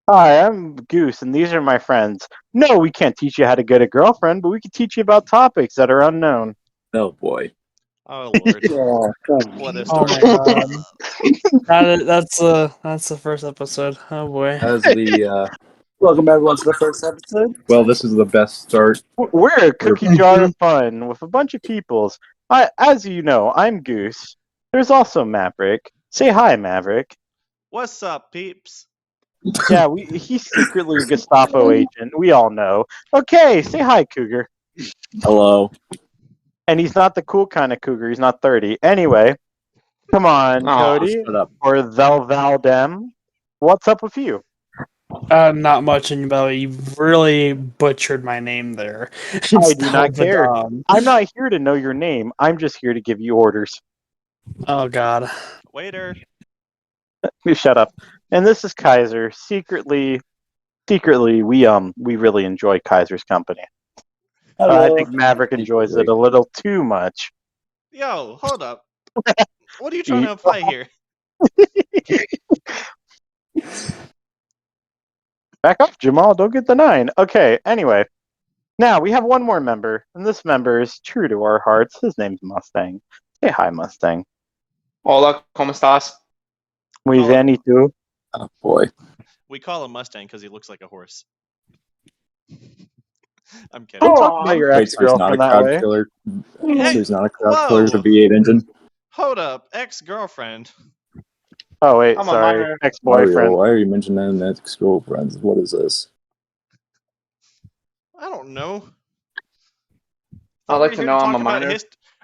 Hi, I'm Goose, and these are my friends. No, we can't teach you how to get a girlfriend, but we can teach you about topics that are unknown. Oh boy. Oh Lord, Yeah. what a Oh my story! god. That's the first episode. Oh boy. As the welcome everyone to the first episode. Well, this is the best start. We're a cookie jar of fun with a bunch of peoples. As you know, I'm Goose. There's also Maverick. Say hi, Maverick. What's up, peeps? Yeah, he's secretly a Gestapo agent. We all know. Okay, say hi, Cougar. Hello. And he's not the cool kind of cougar. He's not 30. Anyway, come on, Aw, Cody. Shut up. Or Thel Valdem. What's up with you? Not much, and you really butchered my name there. I do not care. Stelvedon. I'm not here to know your name. I'm just here to give you orders. Oh god. Waiter. You shut up. And this is Kaiser. Secretly, we really enjoy Kaiser's company. I think Maverick enjoys it a little too much. Yo, hold up. What are you trying to imply here? Back off, Jamal. Don't get the 9. Okay, anyway. Now, we have one more member, and this member is true to our hearts. His name's Mustang. Say hi, Mustang. Hola, ¿cómo estás? Muy Oh. bien, y tú? Oh boy. We call him Mustang because he looks like a horse. I'm kidding. Don't talk about your Wait, so he's not a ex-girlfriend that crowd way. killer. Hey, So he's not a crowd whoa. killer with a V8 engine. Hold up, ex-girlfriend. Oh, wait, I'm a sorry. minor. Mario, Ex-boyfriend. why are you mentioning ex-girlfriends? What is this? I don't know. I'd like to know I'm a Talk about minor.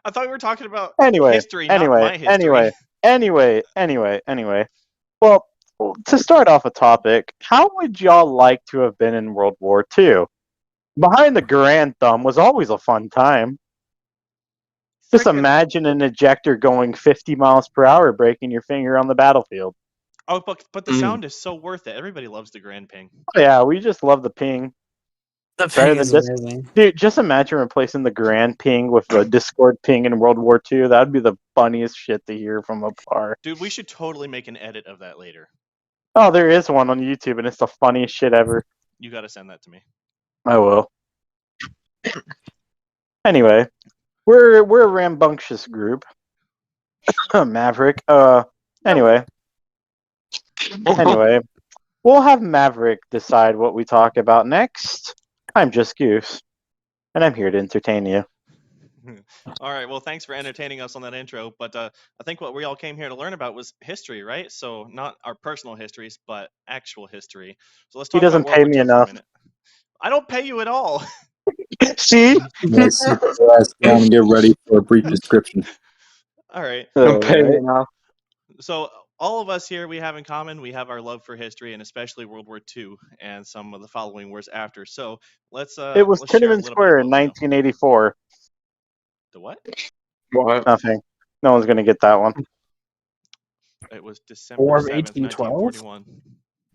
I thought we were talking about Anyway, history, not my history. anyway. Well, to start off a topic, how would y'all like to have been in World War II? Behind the Grand Thumb was always a fun time. Just Frickin- imagine an ejector going 50 miles per hour breaking your finger on the battlefield. Oh, but the Mm. sound is so worth it. Everybody loves the Grand Ping. Oh, yeah, we just love the ping. The Better ping than is this- amazing. Dude, just imagine replacing the Grand Ping with the Discord ping in World War II. That would be the funniest shit to hear from afar. Dude, we should totally make an edit of that later. Oh, there is one on YouTube, and it's the funniest shit ever. You gotta send that to me. I will. Anyway, we're a rambunctious group. Maverick. Anyway, we'll have Maverick decide what we talk about next. I'm just Goose, and I'm here to entertain you. All right. Well, thanks for entertaining us on that intro. But I think what we all came here to learn about was history, right? So not our personal histories, but actual history. So let's He talk doesn't about pay World me War II for a enough. minute. I don't pay you at all. See? Yes, sit your ass down and get ready for a brief description. All right. Don't pay me enough. So all of us here, we have in common, we have our love for history, and especially World War II and some of the following wars after. So let's It was let's share a Tiananmen little bit Square of in what we know. 1984. The what? What? Nothing. No one's gonna get that one. It was December War of 7th, 1812?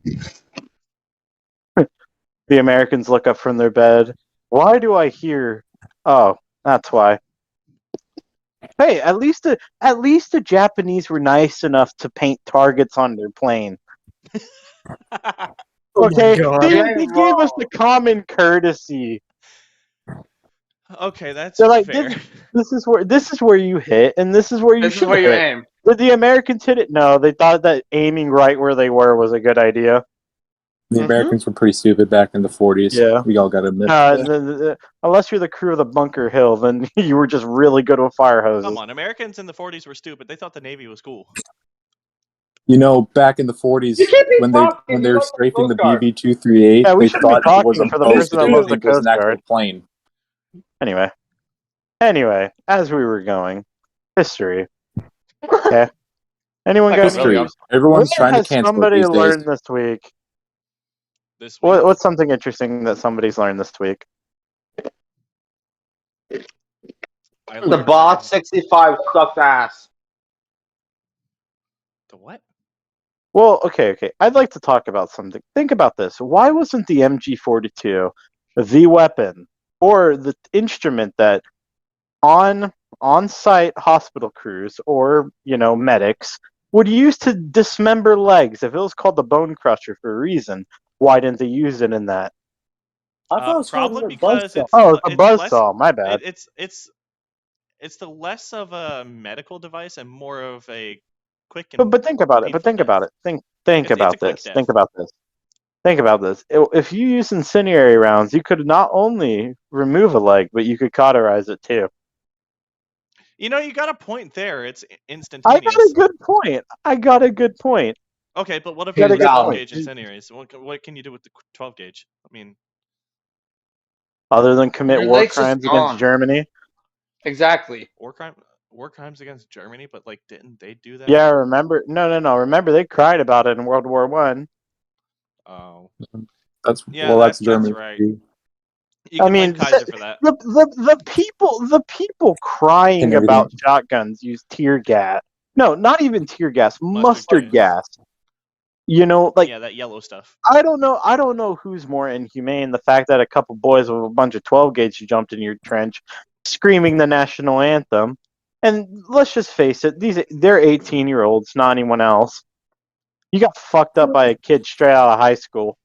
1941. The Americans look up from their bed. Why do I hear? Oh, that's why. Hey, at least the Japanese were nice enough to paint targets on their plane. Oh my Okay, god. they gave us the common courtesy. Okay, that's They're like, fair. this is where you hit, and this is where you This is should where you hit. aim. Did the Americans hit it? No, they thought that aiming right where they were was a good idea. The Mhm. Americans were pretty stupid back in the 40s. Yeah. We all gotta admit. Unless you're the crew of the Bunker Hill, then you were just really good with fire hoses. Come on, Americans in the 40s were stupid. They thought the Navy was cool. You know, back in the 40s, You can't be when talking, they you were lost the strafing the Coast Guard. BB-238, Yeah, we they shouldn't be thought it was talking a for the boat. person They that didn't loves the think it was an Coast actual Guard. plane. Anyway, as we were going, history. Okay. Anyone Like got History. really? Everyone's What trying to has cancel it somebody these days. learned this week? This week. What's something interesting that somebody's learned this week? I The learned Bot that- 65 sucked ass. The what? Well, okay. I'd like to talk about something. Think about this. Why wasn't the MG42 the weapon or the instrument that on-site hospital crews or, medics would use to dismember legs if it was called the Bone Crusher for a reason? Why didn't they use it in that? I thought it was called Probably a because buzzsaw. it's Oh, le- it's a it's less buzzsaw. My bad. it's the less of a medical device and more of a quick But and but think about it. But painful think death. about it. Think It's a about quick this. death. Think about this. Think about this. If you use incendiary rounds, you could not only remove a leg, but you could cauterize it too. You know, you got a point there. It's I got instantaneous. a good point. I got a good point. Okay, but what if Got you a put good 12 point. gauge incendiaries? What can you do with the 12 gauge? I mean, Other than commit Your war leg's just crimes against gone. Germany. Exactly. war crimes against Germany, but like, didn't they do that? Yeah, remember? No. Remember, they cried about it in World War One. Oh, That's yeah, well, that's that's Germany. right. You I can mean, blame Kaiser for that. the people crying And everything. about shotguns use tear gas. No, not even tear gas. Mustard gas. You know, like Yeah, that yellow stuff. I don't know who's more inhumane. The fact that a couple boys with a bunch of 12 gauge jumped in your trench, screaming the national anthem, and let's just face it, they're 18-year-olds, not anyone else. You got fucked up by a kid straight out of high school.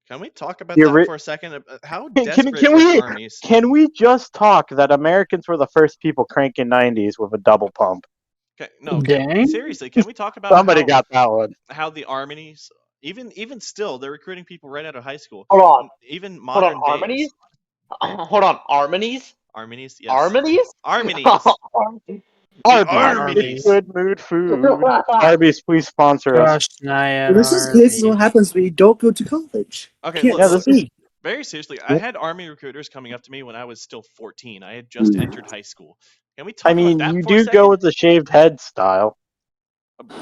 Can we talk about The that ori- for a second? How Can, desperate can were we armies? can we just talk that Americans were the first people cranking 90s with a double pump? Dang. Seriously, can we talk about Somebody got that one. how the armies, even still, they're recruiting people right out of high school. Hold on. Even Hold modern on. days. Harmonies? Hold on. Arminies? Armies, yes. Arminies? Armies. Arby's, it's good mood food. Arby's, please sponsor us. Gosh, Naya. This is what happens when you don't go to college. Okay, Can't Yeah, this is speak. very seriously, I had army recruiters coming up to me when I was still 14. I had just entered high school. Can we talk I mean, about that you for a do second? go with the shaved head style.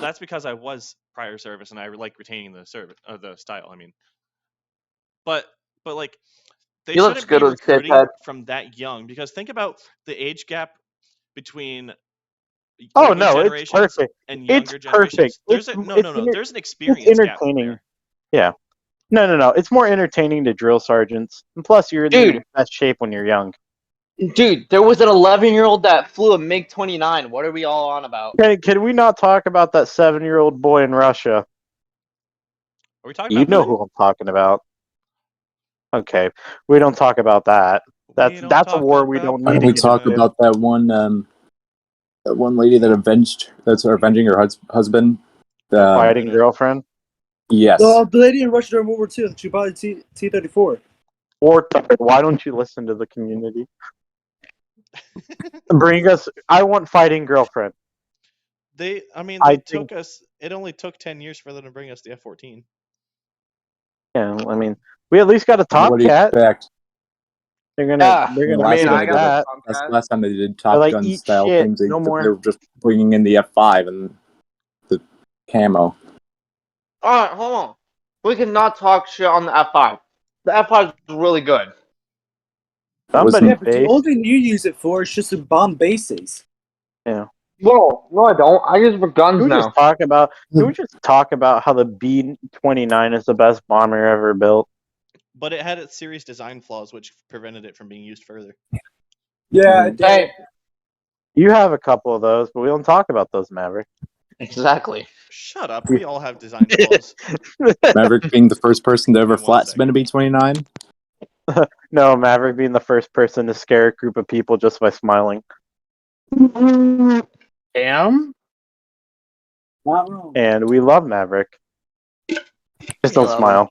That's because I was prior service and I like retaining the the style. I mean, but like they He looks shouldn't good be with shaved recruiting head. from that young because think about the age gap between Oh older no, it's generations perfect. and It's younger generations. perfect. There's It's- no it's no no. inter- There's an It's experience gap entertaining. there. Yeah. No. It's more entertaining to drill sergeants. And plus, you're in Dude. the best shape when you're young. Dude, there was an 11-year-old that flew a MiG-29. What are we all on about? Can we not talk about that 7-year-old boy in Russia? Are we talking You about know Putin? who I'm talking about. Okay, we don't talk about that. We don't That's a talk war we about don't Why need don't to we get talk into. about that one lady that's avenging her husband? Fighting girlfriend. Yes. The lady in Russia during World War II, she bought a T-34. Why don't you listen to the community? Bring us. I want fighting girlfriend. They I took us. It only took 10 years for them to bring us the F-14. Yeah, I mean, we at least got a What do you Tomcat. expect? They're Yeah, gonna I mean, give us I got that. That's the last time they did Top like, Gun eat style shit, things. no more. They were just bringing in the F5 and the camo. Alright, hold on. We cannot talk shit on the F5. The F5 is really good. Somebody's Yeah, but the base. only thing you use it for is just to bomb bases. Yeah. Well, no, I don't. I use it for guns Can we now. just talk about? Can we just talk about how the B-29 is the best bomber ever built? But it had its serious design flaws, which prevented it from being used further. Yeah, Mhm. Hey, You have a couple of those, but we don't talk about those, Maverick. exactly. Shut up. We all have design flaws. Maverick being the first person to ever In 1 flat spin a B-29. No, Maverick being the first person to scare a group of people just by smiling. Damn. not wrong. And we love Maverick. Just don't love smile.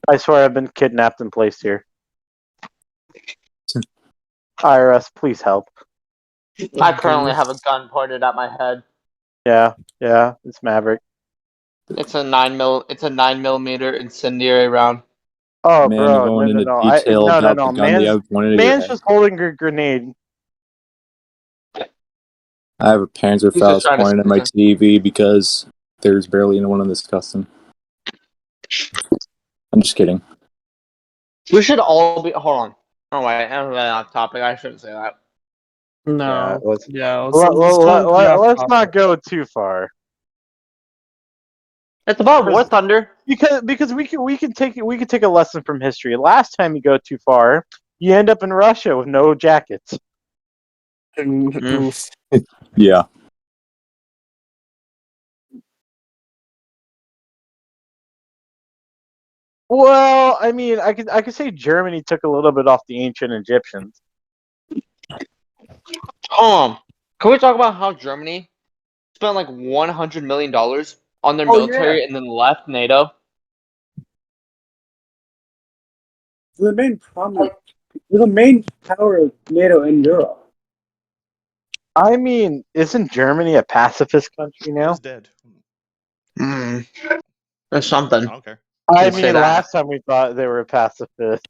I swear I've been kidnapped and placed here. IRS, please help. I currently have a gun pointed at my head. Yeah, it's Maverick. It's a 9mm incendiary round. Oh, Man, bro, you're going into no. detail about the gun they Man's, have pointed at your man's head. just holding a grenade. I have a Panzer He's just Faust trying to pointed at my TV because there's barely anyone in this custom. I'm just kidding. We should all be. Hold on. Oh wait, I'm really off topic. I shouldn't say that. No. let's Yeah. Let's not go too far. It's about War Thunder. Because we can take a lesson from history. Last time you go too far, you end up in Russia with no jackets. Oof. Yeah. Well, I mean, I could say Germany took a little bit off the ancient Egyptians. Can we talk about how Germany spent like $100 million on their Oh, military and then left NATO? The main problem, the main power of NATO in Europe. I mean, isn't Germany a pacifist country now? Who's dead? Hmm. There's something. I don't care. I You say mean, that. last time we thought they were a pacifist.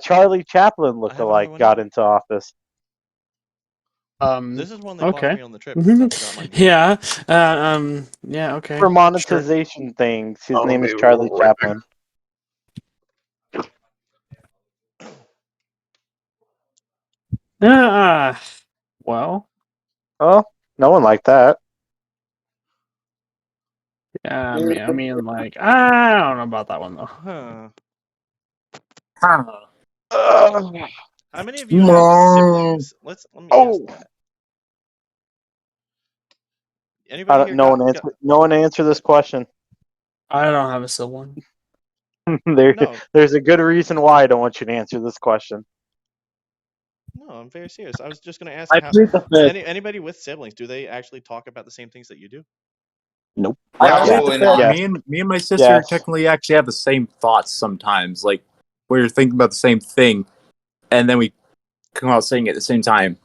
Charlie Chaplin I looked have like another one got now. into office. This is one they bought okay. me on the trip. 'cause I forgot my name. Yeah. Yeah. Okay. For Sure. monetization things, his name is Charlie Chaplin. Well. Oh, no one liked that. Yeah. I mean, like, I don't know about that one though. Huh. Huh. How many of you have siblings? Let me Oh. ask that. Anybody here No got, one answer. No one answer this question. I don't have a sibling. No, There's a good reason why I don't want you to answer this question. no, I'm very serious. I was just gonna ask I how, plead the fifth. anybody with siblings, do they actually talk about the same things that you do? Nope. I Probably plead the not. fifth. Yes. Me and my sister Yes. technically actually have the same thoughts sometimes. Like we're thinking about the same thing, and then we come out saying it at the same time.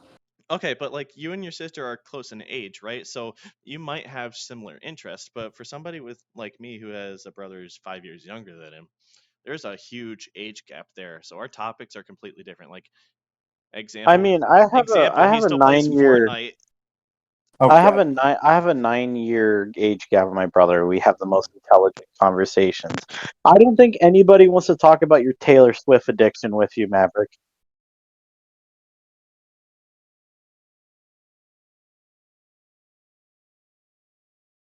Okay, but like you and your sister are close in age, right? So you might have similar interests, but for somebody with like me who has a brother who's 5 years younger than him, there's a huge age gap there. So our topics are completely different. Like example, I mean, I have he a still plays 9-year. Fortnite. I have a 9-year age gap with my brother. We have the most intelligent conversations. I don't think anybody wants to talk about your Taylor Swift addiction with you, Maverick.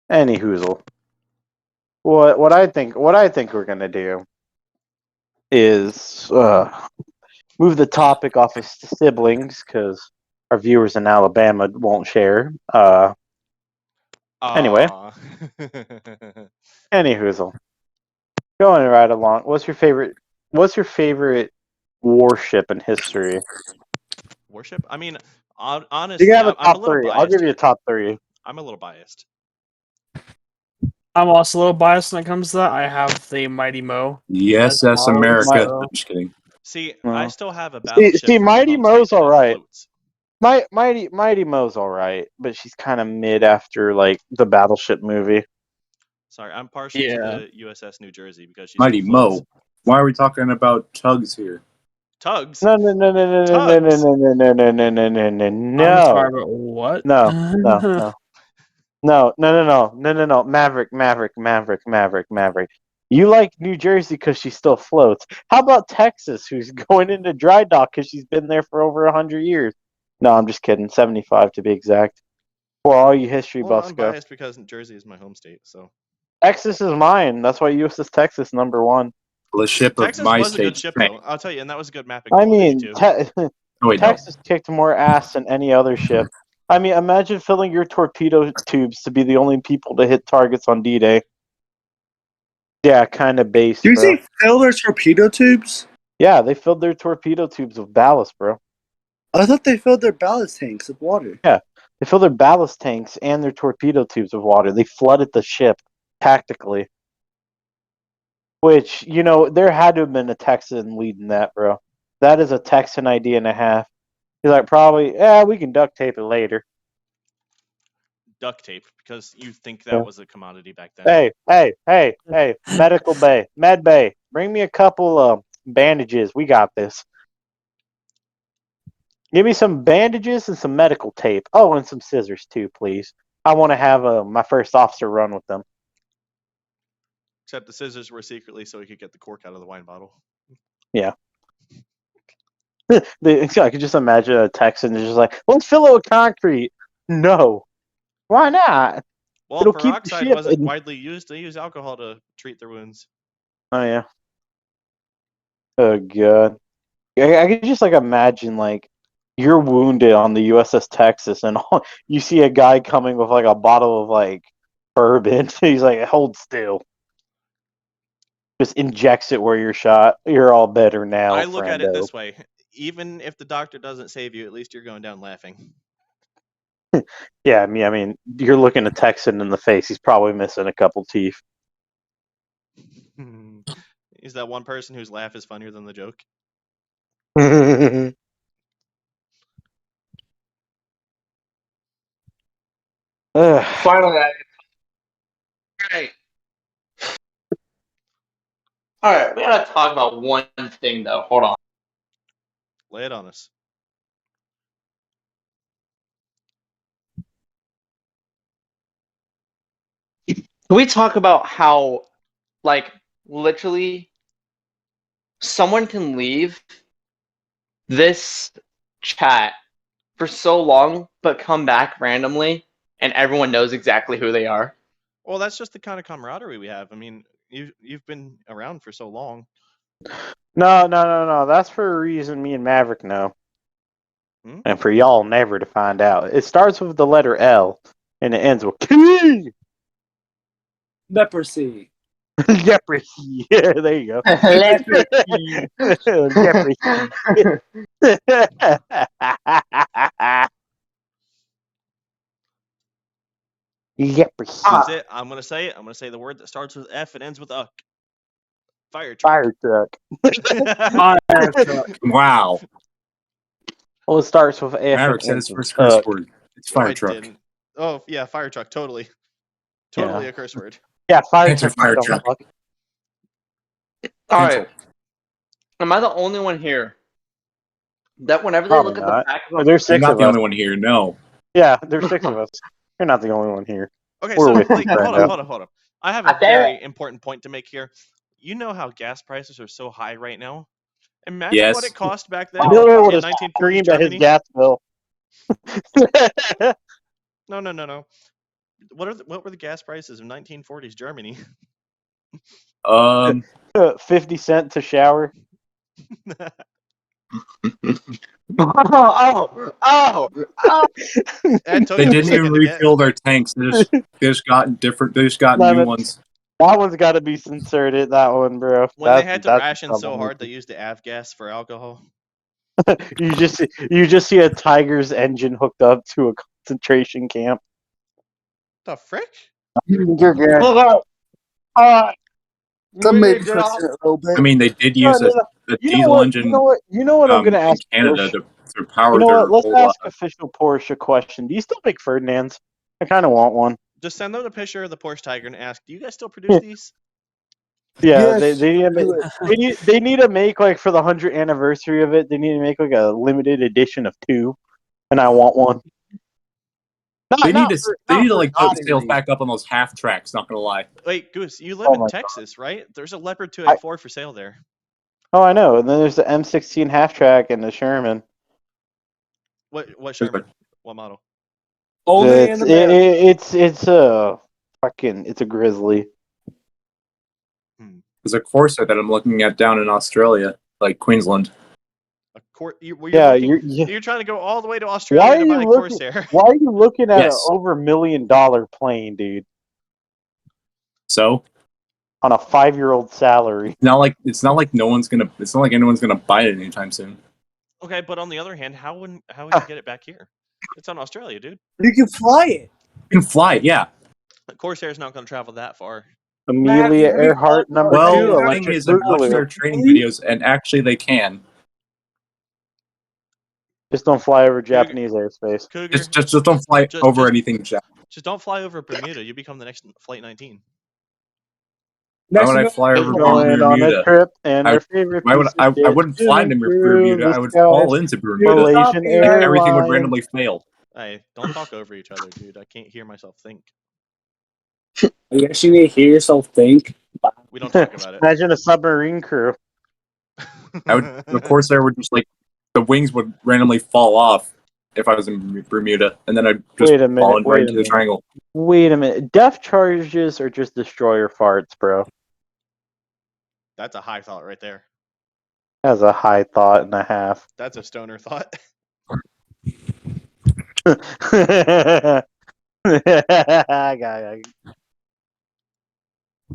Any hoozle. What I think we're gonna do is move the topic off of siblings because our viewers in Alabama won't share. Anyway, Aw. any hoozle. Going right along. What's your favorite warship in history? Worship? I mean, You honestly, can have a I'm a top little three. I'll biased give you a here. top three. I'm a little biased. I'm also a little biased when it comes to that. I have the Mighty Mo. Yes, that's Wow, America. so- I'm just kidding. See, No. I still have a battleship See, from my Mighty home Mo's state that alright. floats. Mighty Mo's alright, but she's kind of mid after like the Battleship movie. Sorry, I'm partial to Yeah. the USS New Jersey because she Mighty still floats. Mo. Why are we talking about tugs here? Tugs? No, no, no, no, no, no, no, Tugs. no, no, no, no, no, no, no, no, I'm no, sorry, but what? no, no, no. No, no, no, no, no, no, no. Maverick. You like New Jersey because she still floats. How about Texas, who's going into dry dock because she's been there for over 100 years? No, I'm just kidding. 75 to be exact. For all you history Well, buffs I'm go. biased because Jersey is my home state, so. Texas is mine. That's why USS Texas #1. The ship of Texas my was a good state. ship, though. I'll tell you, and that was a good mapping I quality, mean, too. Oh wait, no. Texas kicked more ass than any other ship. I mean, imagine filling your torpedo tubes to be the only people to hit targets on D-Day. Yeah, kind of base, Do you bro. see fill their torpedo tubes? Yeah, they filled their torpedo tubes with ballast, bro. I thought they filled their ballast tanks with water. Yeah, they filled their ballast tanks and their torpedo tubes with water. They flooded the ship tactically. Which, you know, there had to have been a Texan leading that, bro. That is a Texan idea and a half. He's like, probably, yeah, we can duct tape it later. Duct tape, because you think that Yeah. was a commodity back then. Hey, medical bay, med bay, bring me a couple of bandages. We got this. Give me some bandages and some medical tape. Oh, and some scissors too, please. I want to have my first officer run with them. Except the scissors were secretly so he could get the cork out of the wine bottle. Yeah. I could just imagine a Texan just like, let's fill it with concrete. No. Why not? Well, It'll keep the peroxide ship wasn't in- widely used. They used alcohol to treat their wounds. Oh, yeah. Oh, God. I could just, like, imagine, like, you're wounded on the USS Texas, and you see a guy coming with, like, a bottle of, like, bourbon. He's like, hold still. just injects it where you're shot. You're all better now. I look at it friendo. this way: even if the doctor doesn't save you, at least you're going down laughing. Yeah, I mean, you're looking a Texan in the face. He's probably missing a couple teeth. Is that one person whose laugh is funnier than the joke? Ugh. Finally, Alright. Alright, we gotta talk about one thing though. Hold on. Lay it on us. Can we talk about how, like, literally, someone can leave this chat for so long, but come back randomly, and everyone knows exactly who they are? Well, that's just the kind of camaraderie we have. I mean, you've been around for so long. No. That's for a reason me and Maverick know. Hmm? And for y'all never to find out. It starts with the letter L, and it ends with K. Leprosy. Leprosy. Yeah, there you go. Leprosy. Leprosy. That's it. I'm gonna say it. I'm gonna say the word that starts with F and ends with uck. Fire truck. Fire truck. Fire truck. Wow. Well, it starts with F. Maverick and said his ends first with curse uck. word. It's No, fire I truck. didn't. Oh yeah, fire truck. Totally. Totally a curse word. Yeah, fire Answer truck. fire don't truck. fuck. Alright. Am I the only one here that whenever they Probably look at not. the back of Oh, a there's You're 6 not of the us. only one here. No. Yeah, there's 6 of us. You're not the only one here. Okay, We're so with like, you, hold Brando. on. I have a I dare very important point to make here. You know how gas prices are so high right now. Imagine what Yes. it cost back then Miller would in have 1940s screamed at his Germany. gas bill. No. What were the gas prices in 1940s Germany? 50 cent to shower. oh! And took They him a didn't even second to get. refill their tanks. They just got different. They just got No, new no. ones. That one's got to be inserted. That one, bro. When they That's- had to that's ration so trouble. hard, they used the avgas for alcohol. you just see a tiger's engine hooked up to a concentration camp. The frick? You're good. Hold on. Some we may need be to get off. pushing it a little bit. I mean, they did use a You know diesel what? engine You know what I'm gonna in ask. Canada Porsche? to power You know their what? Let's whole. ask official Porsche a question. Do you still make Ferdinands? I kind of want one. Just send them a picture of the Porsche Tiger and ask, "Do you guys still produce these?" Yeah, Yes, they need to make, do it. they need to make like for the 100th anniversary of it. They need to make like a limited edition of 2, and I want one. They need to. They need to for like put Audi sales race. back up on those half tracks. Not gonna lie. Wait, Goose, you live Oh in my God. Texas, right? There's a Leopard 284 for sale there. Oh, I know. And then there's the M16 half track and the Sherman. What Sherman? What model? Only in America. It's a fucking it's a Grizzly. There's a Corsa that I'm looking at down in Australia, like Queensland. A you're Yeah, looking, you're you're trying to go all the way to Why Australia are to you buy a looking? Corsair. Why are you looking at Yes. an over $1 million plane, dude, So on a 5-year-old salary? it's not like anyone's gonna buy it anytime soon. Okay, but on the other hand, how would you get it back here? It's on Australia, dude. You can fly it. You can fly it, yeah. The Corsair's not going to travel that far. Amelia Matt, you Earhart can- number Well, 2, the thing electric is, I've watched boogaloo. their training videos, and actually they can. Just don't fly over Japanese airspace. Cougar, Just don't fly Just- over just- anything. just don't fly over Bermuda. You become the next Flight 19. Why Next would I minute- fly over Going on a Bermuda? trip, and I- our favorite Why would piece I? of I wouldn't fly into Bermuda. I would fall into Bermuda. Malaysian Airlines. Everything would randomly fail. Hey, don't talk over each other, dude. I can't hear myself think. You actually need to hear yourself think. We don't talk about it. Imagine a submarine crew. Of course, there would just like the wings would randomly fall off if I was in Bermuda, and then I'd just Wait a minute, fall wait right a into the minute. triangle. Wait a minute. Depth charges are just destroyer farts, bro. That's a high thought right there. That's a high thought and a half. That's a stoner thought.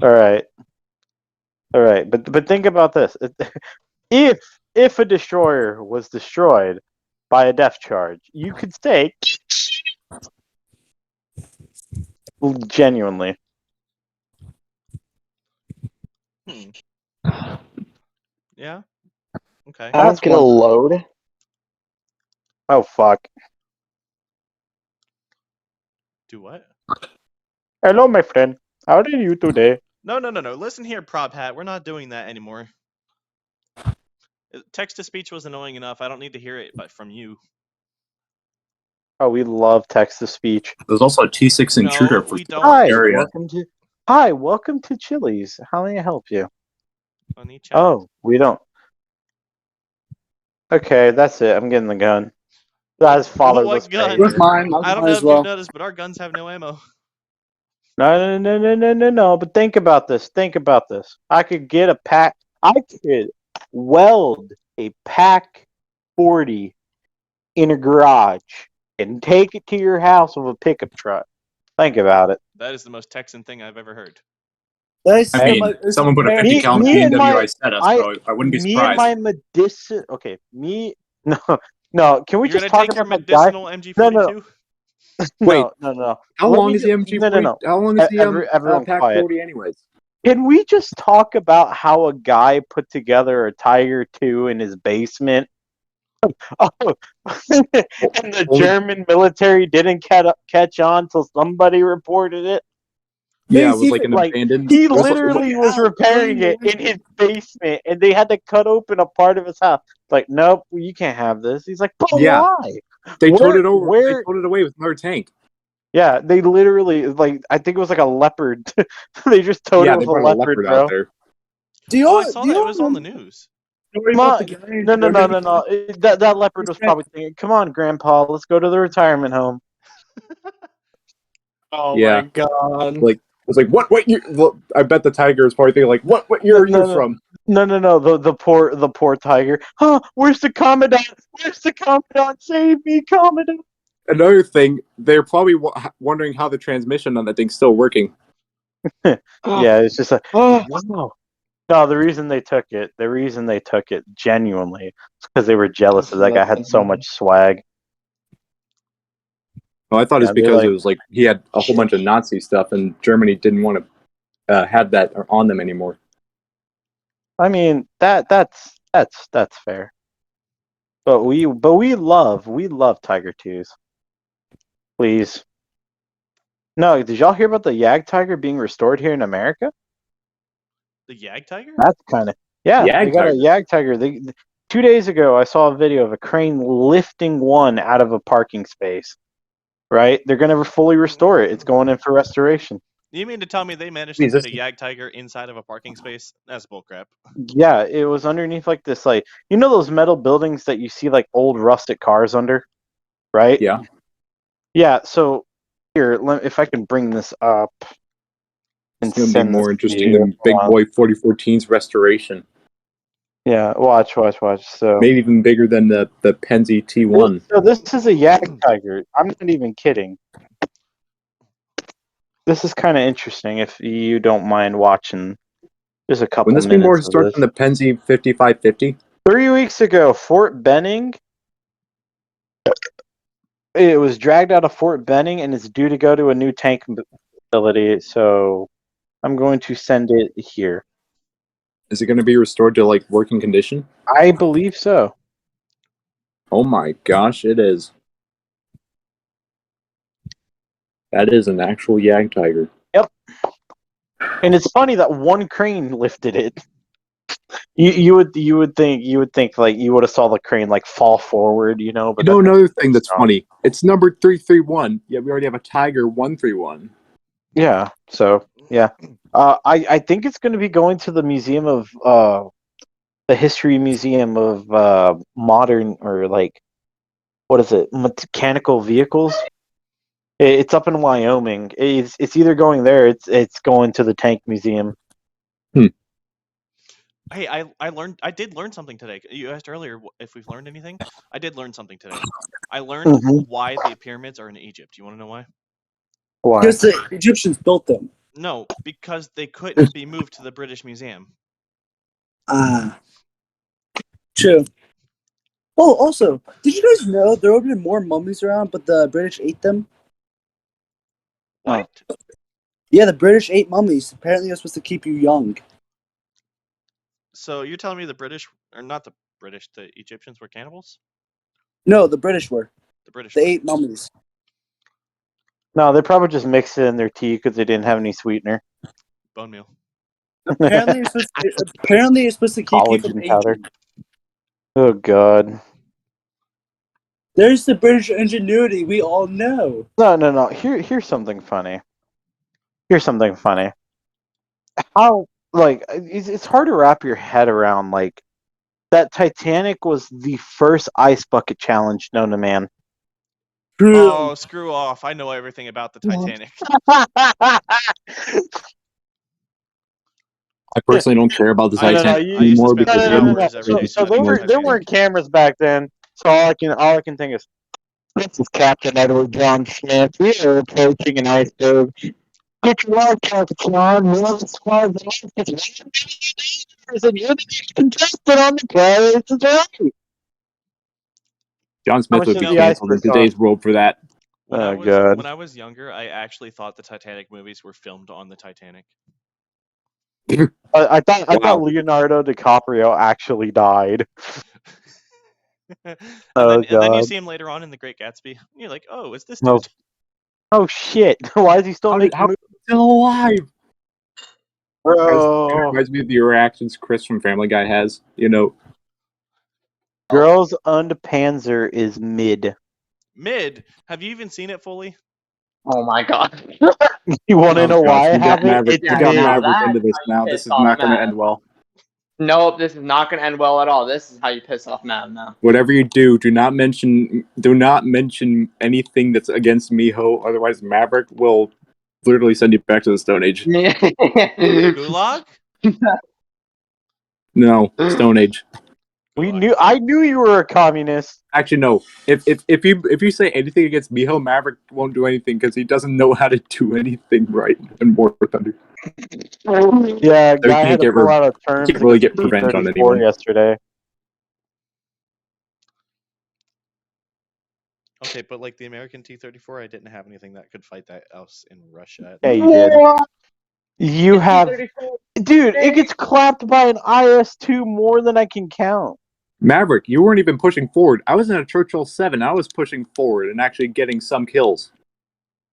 All right. All right, but think about this: if a destroyer was destroyed by a depth charge, you could say genuinely. Hmm. Yeah. Okay. I don't That's get a one. load. Oh fuck! Do what? Hello, my friend. How are you today? No. Listen here, Prop Hat. We're not doing that anymore. Text to speech was annoying enough. I don't need to hear it, but from you. Oh, we love text to speech. There's also a T6 intruder No, for we don't. Hi, area. welcome to Chili's. How may I help you? Funny chat. Oh, we don't. Okay, that's it. I'm getting the gun. That's fatherless What gun? behavior. With mine, I don't might know as if well. you've noticed, but our guns have no ammo. No. But think about this. Think about this. I could get a pack. I could weld a pack 40 in a garage and take it to your house with a pickup truck. Think about it. That is the most Texan thing I've ever heard. That's I mean, it's someone put a very- 50 caliber me and my- BMWI setup, so I wouldn't be Me and surprised. my medicinal. Okay, me. No. Can we You're just gonna talk take your about that guy? medicinal MG42? Wait, No. How Let long me is the ju- MG40? No. How long is the Everyone Pack quiet. 40 anyways? Can we just talk about how a guy put together a Tiger 2 in his basement? Oh, and the Only- German military didn't catch on till somebody reported it. Yeah, it He's was like even- an abandoned. He also- literally was repairing it in his basement, and they had to cut open a part of his house. Like, nope, you can't have this. He's like, but Yeah. why? They towed Where- it over. where- They towed it away with another tank. Yeah, they literally I think it was like a leopard. They just towed Yeah, it they with a brought a leopard, leopard bro. out there. Do you Oh, all, I saw do you that. It all was on the remember news. the story Come about on. the guy? No. That leopard was probably thinking, "Come on, Grandpa, let's go to the retirement home." Oh Yeah. my god. Like, I was like, what year? Well, I bet the Tiger is probably thinking, like, what year are you No. from? No. The poor tiger. Huh? Where's the commandant? Where's the commandant? Save me, commandant! Another thing, they're probably wondering how the transmission on that thing's still working. Yeah, it's just like, Oh, wow. No, the reason they took it genuinely, is because they were jealous that that guy had so much swag. Well, I thought it's Yeah, they're because like- it was like he had a whole bunch of Nazi stuff, and Germany didn't want to have that on them anymore. I mean, that's fair. But we love Tiger 2s. Please. No, did y'all hear about the Yag Tiger being restored here in America? The Yag Tiger? That's kind of they Yag got a Tiger? Yag Tiger. 2 days ago, I saw a video of a crane lifting one out of a parking space. Right? They're gonna fully restore it. It's going in for restoration. You mean to tell me they managed to Please, fit a this- Yag Tiger inside of a parking space? That's bullcrap. Yeah, it was underneath like this, like you know those metal buildings that you see like old rusted cars under, right? Yeah. Yeah. So here, if I can bring this up. It's going to be send more this to interesting you. than Big Boy 4014's restoration. Yeah, watch. So Maybe even bigger than the Penzi T1. So this is a Yag Tiger. I'm not even kidding. This is kind of interesting if you don't mind watching just a couple Wouldn't this be minutes more of historic this. than the Penzi 5550? 3 weeks ago, Fort Benning. It was dragged out of Fort Benning and it's due to go to a new tank facility. So I'm going to send it here. Is it going to be restored to like working condition? I believe so. Oh my gosh, it is. That is an actual Yag Tiger. And it's funny that one crane lifted it. You would think like you would have saw the crane like fall forward, you know. But You know that another thing's thing that's strong. funny? It's number 331. Yeah, we already have a Tiger 131. Yeah. So yeah, I think it's going to be going to the museum of the history museum of modern or like what is it mechanical vehicles. It's up in Wyoming. It's either going there. It's going to the tank museum. Hey, I did learn something today. You asked earlier if we've learned anything. I did learn something today. I learned Mhm. why the pyramids are in Egypt. You want to know why? Why? Because the Egyptians built them. No, because they couldn't be moved to the British Museum. Ah, true. Oh, also, did you guys know there would have been more mummies around, but the British ate them? What? Yeah, the British ate mummies. Apparently, they're supposed to keep you young. So you're telling me the British, or not the British, the Egyptians were cannibals? No, the British were. The British They were. ate mummies. No, they probably just mixed it in their tea because they didn't have any sweetener. Bone meal. Apparently, it's supposed to keep you from Collagen powder. aging. Oh god. There's the British ingenuity we all know. No. Here's something funny. How it's hard to wrap your head around like that Titanic was the first ice bucket challenge known to man. True. Oh, screw off. I know everything about the Titanic. I personally don't care about the I know, Titanic I used to anymore spend because like it didn't hours every day So studying the there Titanic. weren't cameras back then. So all I can think is this is Captain Edward John Smith. We are approaching an iceberg. Get your life jackets on. We'll as far as the ice is. And you're the next contestant on the prize is right. John How Smith much would did be the canceled in iceberg today's cost? world for that. Oh, God. When I was younger, I actually thought the Titanic movies were filmed on the Titanic. I thought Wow. Leonardo DiCaprio actually died. and Oh, then you God. see him later on in The Great Gatsby. And you're like, oh, is this No. dude? Oh shit! Why is he still making How movies? still alive? Bro, Reminds me of the reactions Chris from Family Guy has. You know, Girls und Panzer is mid. Mid. Have you even seen it fully? Oh my god. You want to oh know gosh, why I we got haven't? Maverick. It's We got mid. now Maverick that's into this how you now. piss This is off not going to Mav. end well. Nope, this is not gonna end well at all. This is how you piss off Mav now. Whatever you do, do not mention anything that's against Miho. Otherwise, Maverick will literally send you back to the Stone Age. Gulag? No, Stone Age. Gulag. I knew you were a communist. Actually, no. If you say anything against Miho, Maverick won't do anything because he doesn't know how to do anything right in War Thunder. Yeah, So he guy had can't to get pull re- out a he terms can't really against get revenge on T-34 anyone. yesterday. Okay, but like the American T-34, I didn't have anything that could fight that else in Russia. Yeah, you did. You have, dude. It gets clapped by an IS-2 more than I can count. Maverick, you weren't even pushing forward. I was in a Churchill 7. I was pushing forward and actually getting some kills.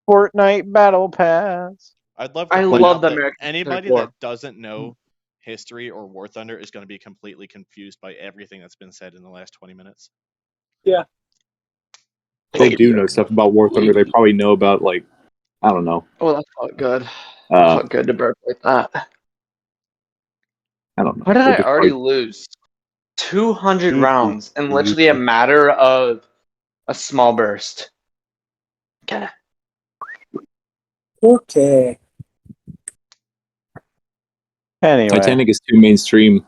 Fortnite Battle Pass. I'd love to I point love out the that American anybody T-34. that doesn't know history or War Thunder is going to be completely confused by everything that's been said in the last 20 minutes. They do know stuff about War Thunder. They probably know about, like, I don't know. Oh, that felt good. That felt good to burp like that. I don't know. How did They I just already probably- lose 200 Easy. rounds in literally a matter of a small burst? Okay. Okay. Anyway, Titanic is too mainstream. it's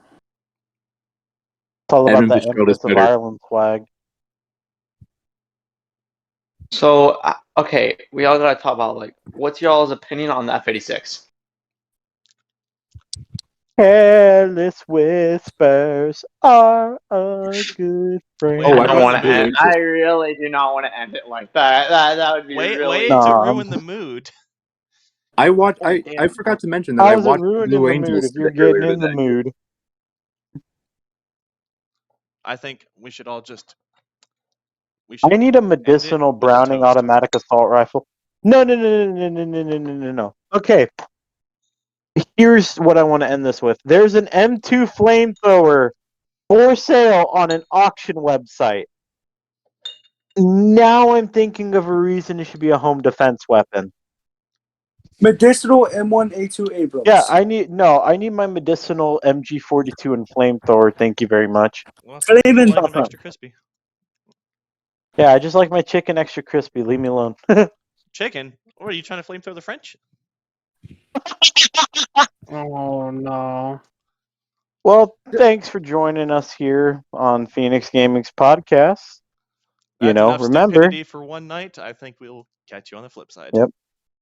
all about Edmund the Fitzgerald is Empress of better. Ireland flag. So, okay, we all gotta talk about, like, what's y'all's opinion on the F-86? Careless whispers are a good friend. Wait, Oh, I I don't ruin want the to end. mood. I really do not want to end it like that. That would be Wait really. to No. ruin the mood. I watched. Oh, I damn. forgot to mention that I How is it watched ruining Blue the mood Angels if you're earlier getting in the today. mood? I think we should all just. I need a end it medicinal with a Browning toast. automatic assault rifle. No. Okay. Here's what I want to end this with. There's an M2 flamethrower for sale on an auction website. Now I'm thinking of a reason it should be a home defense weapon. Medicinal M1A2 Abrams. Yeah, I need my medicinal MG42 and flamethrower. Thank you very much. Well, some people even like them tougher. extra crispy. Yeah, I just like my chicken extra crispy. Leave me alone. Chicken? Or are you trying to flamethrow the French? Oh no. Well, thanks for joining us here on Phoenix Gaming's podcast. That's enough remember. stupidity for one night. I think we'll catch you on the flip side. Yep.